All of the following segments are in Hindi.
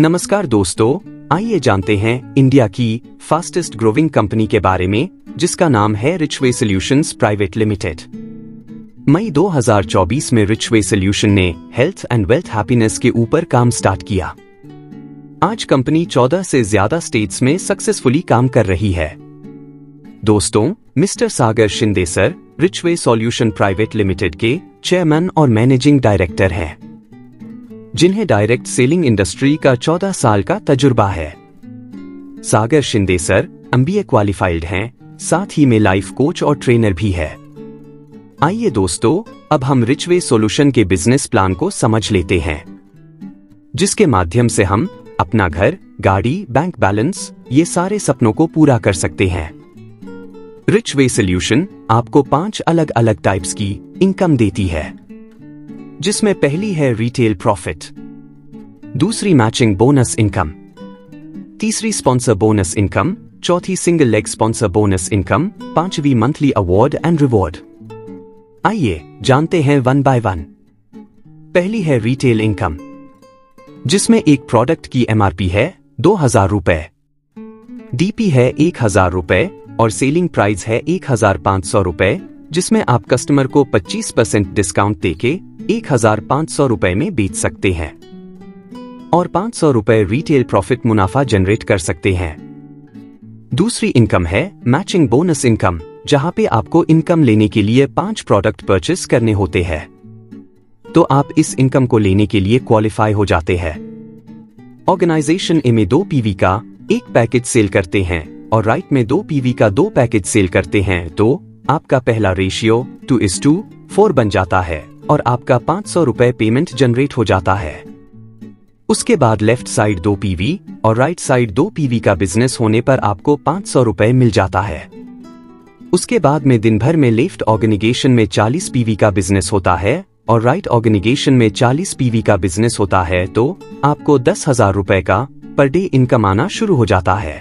नमस्कार दोस्तों, आइए जानते हैं इंडिया की फास्टेस्ट ग्रोइंग कंपनी के बारे में जिसका नाम है रिचवे सॉल्यूशंस प्राइवेट लिमिटेड। मई 2024 में रिचवे सॉल्यूशन ने हेल्थ एंड वेल्थ हैप्पीनेस के ऊपर काम स्टार्ट किया। आज कंपनी 14 से ज्यादा स्टेट्स में सक्सेसफुली काम कर रही है। दोस्तों, mister Sagar Shinde sir Richway solution private limited के चेयरमैन और मैनेजिंग डायरेक्टर हैं, जिन्हें डायरेक्ट सेलिंग इंडस्ट्री का 14 साल का तजुर्बा है। सागर शिंदे सर MBA क्वालिफाइड हैं, साथ ही में लाइफ कोच और ट्रेनर भी है। आइए दोस्तों, अब हम रिचवे सॉल्यूशन के बिजनेस प्लान को समझ लेते हैं, जिसके माध्यम से हम अपना घर, गाड़ी, बैंक बैलेंस, ये सारे सपनों को पूरा कर सकते हैं। रिचवे सॉल्यूशन आपको 5 अलग अलग टाइप्स की इनकम देती है, जिसमें पहली है रिटेल प्रॉफिट, दूसरी मैचिंग बोनस इनकम, तीसरी स्पॉन्सर बोनस इनकम, चौथी single leg sponsor bonus income, पांचवी मंथली अवार्ड एंड रिवॉर्ड। आइए जानते हैं वन बाय वन। पहली है रिटेल इनकम, जिसमें एक प्रोडक्ट की MRP है 2000 रुपए, DP है 1000 रुपए और सेलिंग प्राइस है 1500 रुपए, जिसमें आप कस्टमर को 25% डिस्काउंट देके 1500 रुपए में बेच सकते हैं और 500 रुपए रिटेल प्रॉफिट मुनाफा जनरेट कर सकते हैं। दूसरी इनकम है मैचिंग बोनस इनकम, जहां पे आपको इनकम लेने के लिए 5 प्रोडक्ट परचेस करने होते हैं, तो आप इस इनकम को लेने के लिए क्वालिफाई हो जाते हैं। ऑर्गेनाइजेशन ए में 2 PV का 1 पैकेज सेल करते हैं और राइट में 2 PV का 2 पैकेज सेल करते हैं, तो आपका पहला रेशियो 2:4 बन जाता है और आपका 500 रुपए पेमेंट जनरेट हो जाता है। उसके बाद लेफ्ट साइड 2 PV और राइट साइड 2 PV का बिजनेस होने पर आपको 500 रुपए मिल जाता है। उसके बाद में दिन भर में लेफ्ट ऑर्गेनाइजेशन में 40 PV का बिजनेस होता है और राइट ऑर्गेनाइजेशन में 40 PV का बिजनेस होता है, तो आपको 10,000 रुपए का पर डे इनकम आना शुरू हो जाता है।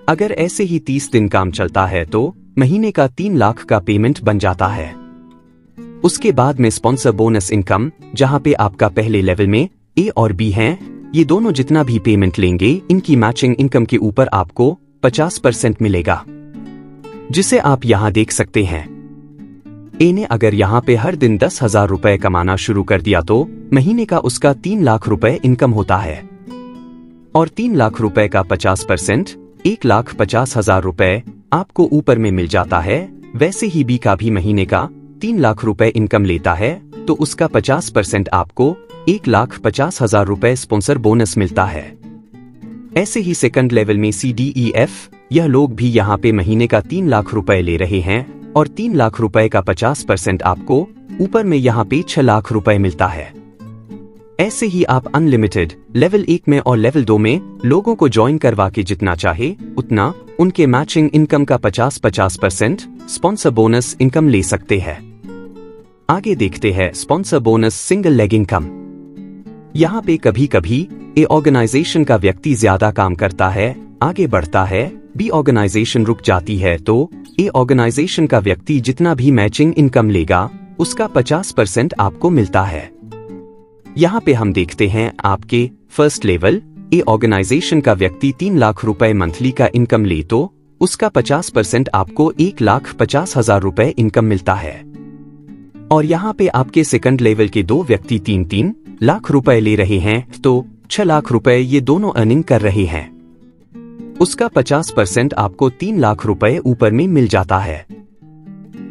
अगर ऐसे ही 30 दिन काम चलता है तो महीने का 3 लाख का पेमेंट बन जाता है। उसके बाद में स्पॉन्सर बोनस इनकम, जहां पे आपका पहले लेवल में A और B हैं, ये दोनों जितना भी पेमेंट लेंगे इनकी मैचिंग इनकम के ऊपर आपको 50% मिलेगा, जिसे आप यहां देख सकते हैं। A ने अगर यहां पे हर दिन 10,000 रुपए कमाना शुरू कर दिया तो महीने का उसका 3 लाख रुपए इनकम होता है और 3 लाख रुपए का 50% 1,50,000 रुपए आपको ऊपर में मिल जाता है। वैसे ही B का भी महीने का 3 लाख रुपए इनकम लेता है, तो उसका 50% आपको 1,50,000 रुपए स्पॉन्सर बोनस मिलता है। ऐसे ही सेकंड लेवल में C, D, E, F यह लोग भी यहाँ पे महीने का 3 लाख रुपए ले रहे हैं और 3 लाख रुपए का 50% आपको ऊपर में यहाँ पे 6 लाख रुपए मिलता है। ऐसे ही आप अनलिमिटेड लेवल 1 में और लेवल 2 में लोगों को ज्वाइन करवा के जितना चाहे उतना उनके मैचिंग इनकम का 50% स्पॉन्सर बोनस इनकम ले सकते हैं। आगे देखते हैं sponsor bonus single leg income. यहाँ पे कभी कभी ए ऑर्गेनाइजेशन का व्यक्ति ज्यादा काम करता है, आगे बढ़ता है, बी ऑर्गेनाइजेशन रुक जाती है, तो ए ऑर्गेनाइजेशन का व्यक्ति जितना भी मैचिंग इनकम लेगा उसका 50% आपको मिलता है। यहाँ पे हम देखते हैं आपके फर्स्ट लेवल ए ऑर्गेनाइजेशन का व्यक्ति 3 लाख रुपए मंथली का इनकम ले तो उसका 50% आपको 1,50,000 रुपए इनकम मिलता है। और यहाँ पे आपके सेकंड लेवल के 2 व्यक्ति 3 लाख रुपए ले रहे हैं, तो 6 लाख रुपए ये दोनों अर्निंग कर रहे हैं। उसका 50% आपको 3 लाख रुपए ऊपर में मिल जाता है।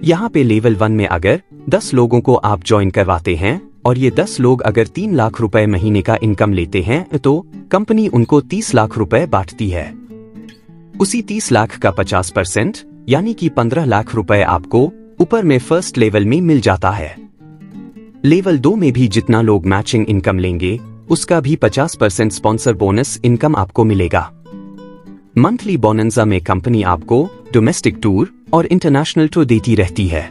यहाँ पे लेवल 1 में अगर 10 लोगों को आप ज्वाइन करवाते हैं और ये 10 लोग अगर 3 लाख रुपए महीने का इनकम लेते हैं, तो कंपनी उनको 30 लाख रुपए बांटती है। उसी 30 लाख का 50% यानी कि 15 लाख रुपए आपको ऊपर में फर्स्ट लेवल में मिल जाता है। लेवल 2 में भी जितना लोग मैचिंग इनकम लेंगे उसका भी 50% स्पॉन्सर बोनस इनकम आपको मिलेगा। मंथली बोनंजा में कंपनी आपको डोमेस्टिक टूर और इंटरनेशनल टूर देती रहती है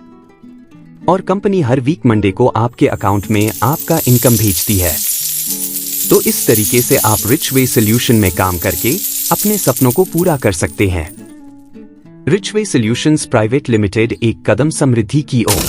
और कंपनी हर वीक मंडे को आपके अकाउंट में आपका इनकम भेजती है। तो इस तरीके से आप रिचवे सॉल्यूशन में काम करके अपने सपनों को पूरा कर सकते हैं। रिचवे सॉल्यूशंस प्राइवेट लिमिटेड, एक कदम समृद्धि की ओर।